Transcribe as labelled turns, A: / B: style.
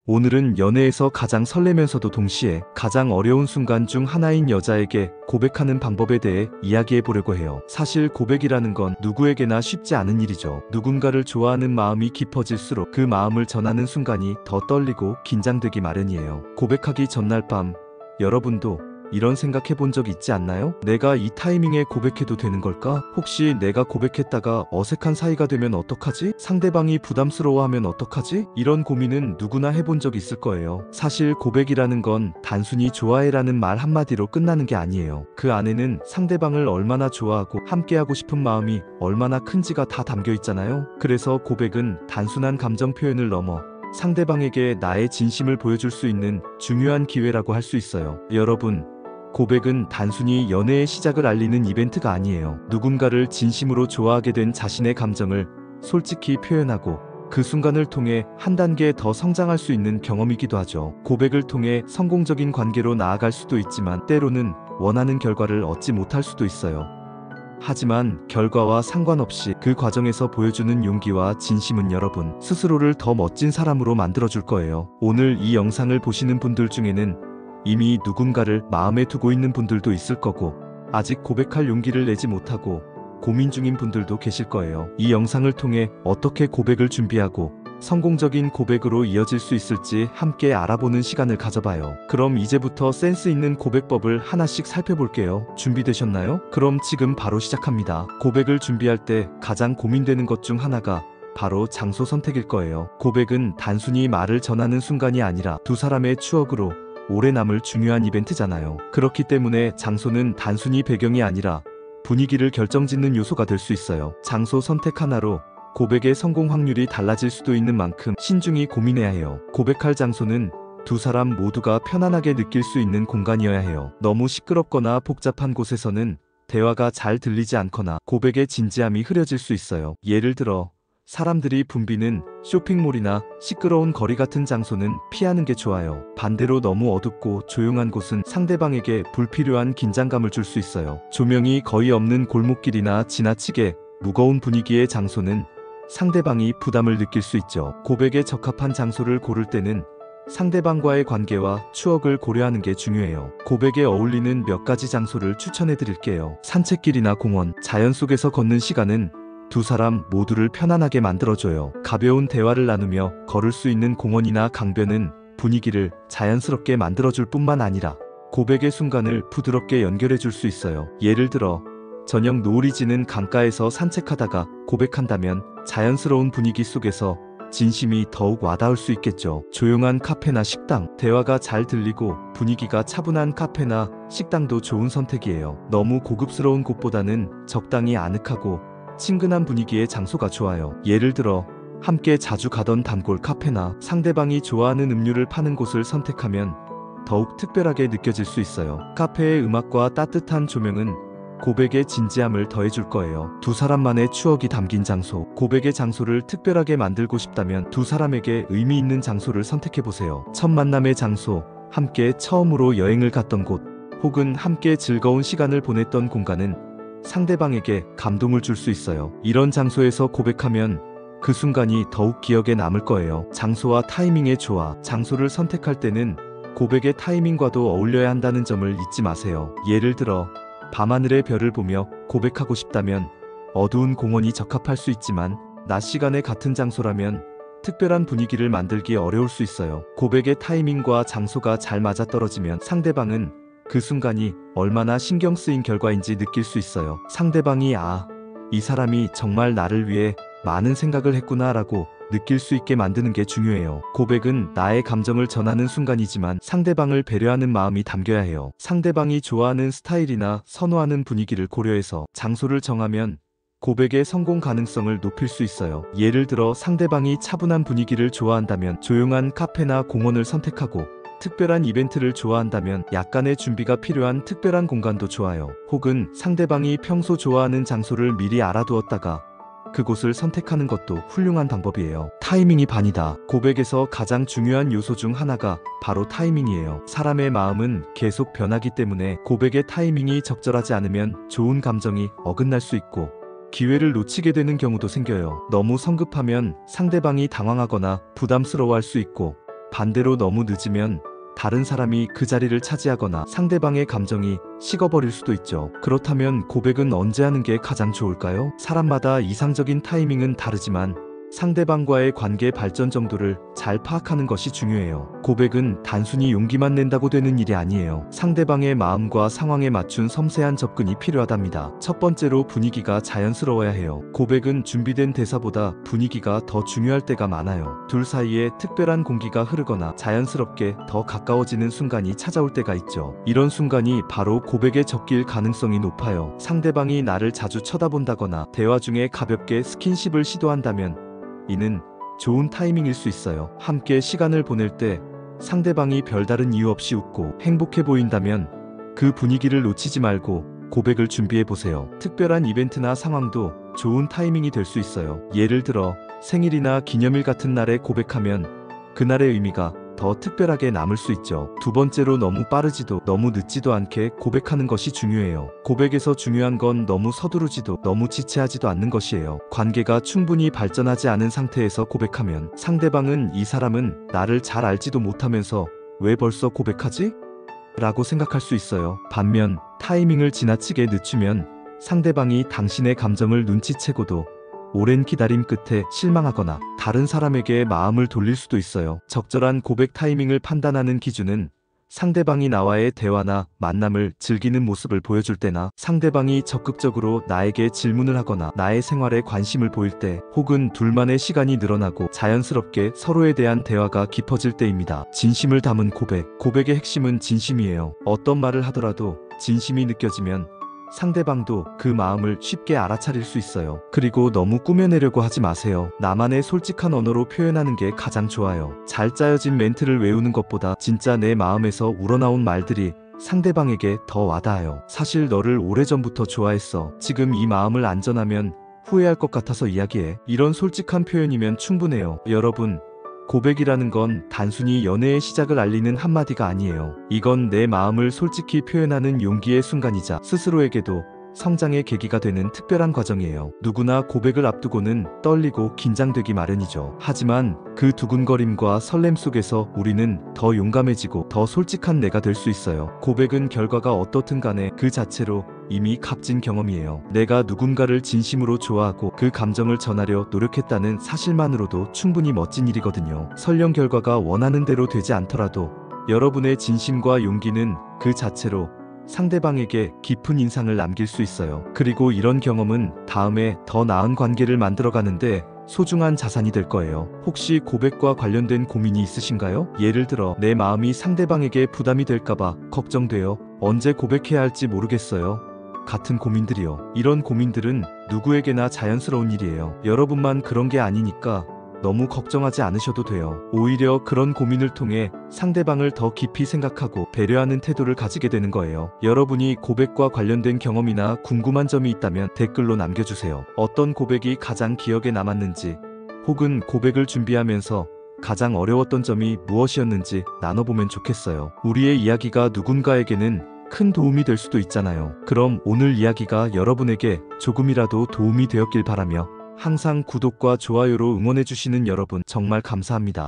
A: 오늘은 연애에서 가장 설레면서도 동시에 가장 어려운 순간 중 하나인 여자에게 고백하는 방법에 대해 이야기해 보려고 해요. 사실 고백이라는 건 누구에게나 쉽지 않은 일이죠. 누군가를 좋아하는 마음이 깊어질수록 그 마음을 전하는 순간이 더 떨리고 긴장되기 마련이에요. 고백하기 전날 밤, 여러분도 이런 생각해 본 적 있지 않나요? 내가 이 타이밍에 고백해도 되는 걸까? 혹시 내가 고백했다가 어색한 사이가 되면 어떡하지? 상대방이 부담스러워하면 어떡하지? 이런 고민은 누구나 해본 적 있을 거예요. 사실 고백이라는 건 단순히 좋아해라는 말 한마디로 끝나는 게 아니에요. 그 안에는 상대방을 얼마나 좋아하고 함께하고 싶은 마음이 얼마나 큰지가 다 담겨 있잖아요. 그래서 고백은 단순한 감정 표현을 넘어 상대방에게 나의 진심을 보여줄 수 있는 중요한 기회라고 할 수 있어요. 여러분, 고백은 단순히 연애의 시작을 알리는 이벤트가 아니에요. 누군가를 진심으로 좋아하게 된 자신의 감정을 솔직히 표현하고 그 순간을 통해 한 단계 더 성장할 수 있는 경험이기도 하죠. 고백을 통해 성공적인 관계로 나아갈 수도 있지만 때로는 원하는 결과를 얻지 못할 수도 있어요. 하지만 결과와 상관없이 그 과정에서 보여주는 용기와 진심은 여러분 스스로를 더 멋진 사람으로 만들어줄 거예요. 오늘 이 영상을 보시는 분들 중에는 이미 누군가를 마음에 두고 있는 분들도 있을 거고 아직 고백할 용기를 내지 못하고 고민 중인 분들도 계실 거예요. 이 영상을 통해 어떻게 고백을 준비하고 성공적인 고백으로 이어질 수 있을지 함께 알아보는 시간을 가져봐요. 그럼 이제부터 센스 있는 고백법을 하나씩 살펴볼게요. 준비되셨나요? 그럼 지금 바로 시작합니다. 고백을 준비할 때 가장 고민되는 것 중 하나가 바로 장소 선택일 거예요. 고백은 단순히 말을 전하는 순간이 아니라 두 사람의 추억으로 오래 남을 중요한 이벤트잖아요. 그렇기 때문에 장소는 단순히 배경이 아니라 분위기를 결정짓는 요소가 될 수 있어요. 장소 선택 하나로 고백의 성공 확률이 달라질 수도 있는 만큼 신중히 고민해야 해요. 고백할 장소는 두 사람 모두가 편안하게 느낄 수 있는 공간이어야 해요. 너무 시끄럽거나 복잡한 곳에서는 대화가 잘 들리지 않거나 고백의 진지함이 흐려질 수 있어요. 예를 들어 사람들이 붐비는 쇼핑몰이나 시끄러운 거리 같은 장소는 피하는 게 좋아요. 반대로 너무 어둡고 조용한 곳은 상대방에게 불필요한 긴장감을 줄 수 있어요. 조명이 거의 없는 골목길이나 지나치게 무거운 분위기의 장소는 상대방이 부담을 느낄 수 있죠. 고백에 적합한 장소를 고를 때는 상대방과의 관계와 추억을 고려하는 게 중요해요. 고백에 어울리는 몇 가지 장소를 추천해 드릴게요. 산책길이나 공원, 자연 속에서 걷는 시간은 두 사람 모두를 편안하게 만들어줘요. 가벼운 대화를 나누며 걸을 수 있는 공원이나 강변은 분위기를 자연스럽게 만들어줄 뿐만 아니라 고백의 순간을 부드럽게 연결해 줄 수 있어요. 예를 들어 저녁 노을이 지는 강가에서 산책하다가 고백한다면 자연스러운 분위기 속에서 진심이 더욱 와닿을 수 있겠죠. 조용한 카페나 식당, 대화가 잘 들리고 분위기가 차분한 카페나 식당도 좋은 선택이에요. 너무 고급스러운 곳보다는 적당히 아늑하고 친근한 분위기의 장소가 좋아요. 예를 들어 함께 자주 가던 단골 카페나 상대방이 좋아하는 음료를 파는 곳을 선택하면 더욱 특별하게 느껴질 수 있어요. 카페의 음악과 따뜻한 조명은 고백의 진지함을 더해줄 거예요. 두 사람만의 추억이 담긴 장소, 고백의 장소를 특별하게 만들고 싶다면 두 사람에게 의미 있는 장소를 선택해보세요. 첫 만남의 장소, 함께 처음으로 여행을 갔던 곳, 혹은 함께 즐거운 시간을 보냈던 공간은 상대방에게 감동을 줄 수 있어요. 이런 장소에서 고백하면 그 순간이 더욱 기억에 남을 거예요. 장소와 타이밍의 조화, 장소를 선택할 때는 고백의 타이밍과도 어울려야 한다는 점을 잊지 마세요. 예를 들어 밤하늘의 별을 보며 고백하고 싶다면 어두운 공원이 적합할 수 있지만 낮 시간에 같은 장소라면 특별한 분위기를 만들기 어려울 수 있어요. 고백의 타이밍과 장소가 잘 맞아떨어지면 상대방은 그 순간이 얼마나 신경 쓰인 결과인지 느낄 수 있어요. 상대방이 이 사람이 정말 나를 위해 많은 생각을 했구나 라고 느낄 수 있게 만드는 게 중요해요. 고백은 나의 감정을 전하는 순간이지만 상대방을 배려하는 마음이 담겨야 해요. 상대방이 좋아하는 스타일이나 선호하는 분위기를 고려해서 장소를 정하면 고백의 성공 가능성을 높일 수 있어요. 예를 들어 상대방이 차분한 분위기를 좋아한다면 조용한 카페나 공원을 선택하고 특별한 이벤트를 좋아한다면 약간의 준비가 필요한 특별한 공간도 좋아요. 혹은 상대방이 평소 좋아하는 장소를 미리 알아두었다가 그곳을 선택하는 것도 훌륭한 방법이에요. 타이밍이 반이다. 고백에서 가장 중요한 요소 중 하나가 바로 타이밍이에요. 사람의 마음은 계속 변하기 때문에 고백의 타이밍이 적절하지 않으면 좋은 감정이 어긋날 수 있고 기회를 놓치게 되는 경우도 생겨요. 너무 성급하면 상대방이 당황하거나 부담스러워할 수 있고 반대로 너무 늦으면 다른 사람이 그 자리를 차지하거나 상대방의 감정이 식어버릴 수도 있죠. 그렇다면 고백은 언제 하는 게 가장 좋을까요? 사람마다 이상적인 타이밍은 다르지만 상대방과의 관계 발전 정도를 잘 파악하는 것이 중요해요. 고백은 단순히 용기만 낸다고 되는 일이 아니에요. 상대방의 마음과 상황에 맞춘 섬세한 접근이 필요하답니다. 첫 번째로 분위기가 자연스러워야 해요. 고백은 준비된 대사보다 분위기가 더 중요할 때가 많아요. 둘 사이에 특별한 공기가 흐르거나 자연스럽게 더 가까워지는 순간이 찾아올 때가 있죠. 이런 순간이 바로 고백의 적기일 가능성이 높아요. 상대방이 나를 자주 쳐다본다거나 대화 중에 가볍게 스킨십을 시도한다면 이는 좋은 타이밍일 수 있어요. 함께 시간을 보낼 때 상대방이 별다른 이유 없이 웃고 행복해 보인다면 그 분위기를 놓치지 말고 고백을 준비해 보세요. 특별한 이벤트나 상황도 좋은 타이밍이 될 수 있어요. 예를 들어 생일이나 기념일 같은 날에 고백하면 그날의 의미가 더 특별하게 남을 수 있죠. 두 번째로 너무 빠르지도 너무 늦지도 않게 고백하는 것이 중요해요. 고백에서 중요한 건 너무 서두르지도 너무 지체하지도 않는 것이에요. 관계가 충분히 발전하지 않은 상태에서 고백하면 상대방은 이 사람은 나를 잘 알지도 못하면서 왜 벌써 고백하지? 라고 생각할 수 있어요. 반면 타이밍을 지나치게 늦추면 상대방이 당신의 감정을 눈치채고도 오랜 기다림 끝에 실망하거나 다른 사람에게 마음을 돌릴 수도 있어요. 적절한 고백 타이밍을 판단하는 기준은 상대방이 나와의 대화나 만남을 즐기는 모습을 보여줄 때나 상대방이 적극적으로 나에게 질문을 하거나 나의 생활에 관심을 보일 때 혹은 둘만의 시간이 늘어나고 자연스럽게 서로에 대한 대화가 깊어질 때입니다. 진심을 담은 고백. 고백의 핵심은 진심이에요. 어떤 말을 하더라도 진심이 느껴지면 상대방도 그 마음을 쉽게 알아차릴 수 있어요. 그리고 너무 꾸며내려고 하지 마세요. 나만의 솔직한 언어로 표현하는 게 가장 좋아요. 잘 짜여진 멘트를 외우는 것보다 진짜 내 마음에서 우러나온 말들이 상대방에게 더 와닿아요. 사실 너를 오래전부터 좋아했어. 지금 이 마음을 안 전하면 후회할 것 같아서 이야기해. 이런 솔직한 표현이면 충분해요. 여러분, 고백이라는 건 단순히 연애의 시작을 알리는 한마디가 아니에요. 이건 내 마음을 솔직히 표현하는 용기의 순간이자 스스로에게도 성장의 계기가 되는 특별한 과정이에요. 누구나 고백을 앞두고는 떨리고 긴장되기 마련이죠. 하지만 그 두근거림과 설렘 속에서 우리는 더 용감해지고 더 솔직한 내가 될 수 있어요. 고백은 결과가 어떻든 간에 그 자체로 이미 값진 경험이에요. 내가 누군가를 진심으로 좋아하고 그 감정을 전하려 노력했다는 사실만으로도 충분히 멋진 일이거든요. 설령 결과가 원하는 대로 되지 않더라도 여러분의 진심과 용기는 그 자체로 상대방에게 깊은 인상을 남길 수 있어요. 그리고 이런 경험은 다음에 더 나은 관계를 만들어가는데 소중한 자산이 될 거예요. 혹시 고백과 관련된 고민이 있으신가요? 예를 들어 내 마음이 상대방에게 부담이 될까봐 걱정돼요. 언제 고백해야 할지 모르겠어요. 같은 고민들이요. 이런 고민들은 누구에게나 자연스러운 일이에요. 여러분만 그런 게 아니니까 너무 걱정하지 않으셔도 돼요. 오히려 그런 고민을 통해 상대방을 더 깊이 생각하고 배려하는 태도를 가지게 되는 거예요. 여러분이 고백과 관련된 경험이나 궁금한 점이 있다면 댓글로 남겨주세요. 어떤 고백이 가장 기억에 남았는지 혹은 고백을 준비하면서 가장 어려웠던 점이 무엇이었는지 나눠보면 좋겠어요. 우리의 이야기가 누군가에게는 큰 도움이 될 수도 있잖아요. 그럼 오늘 이야기가 여러분에게 조금이라도 도움이 되었길 바라며 항상 구독과 좋아요로 응원해주시는 여러분 정말 감사합니다.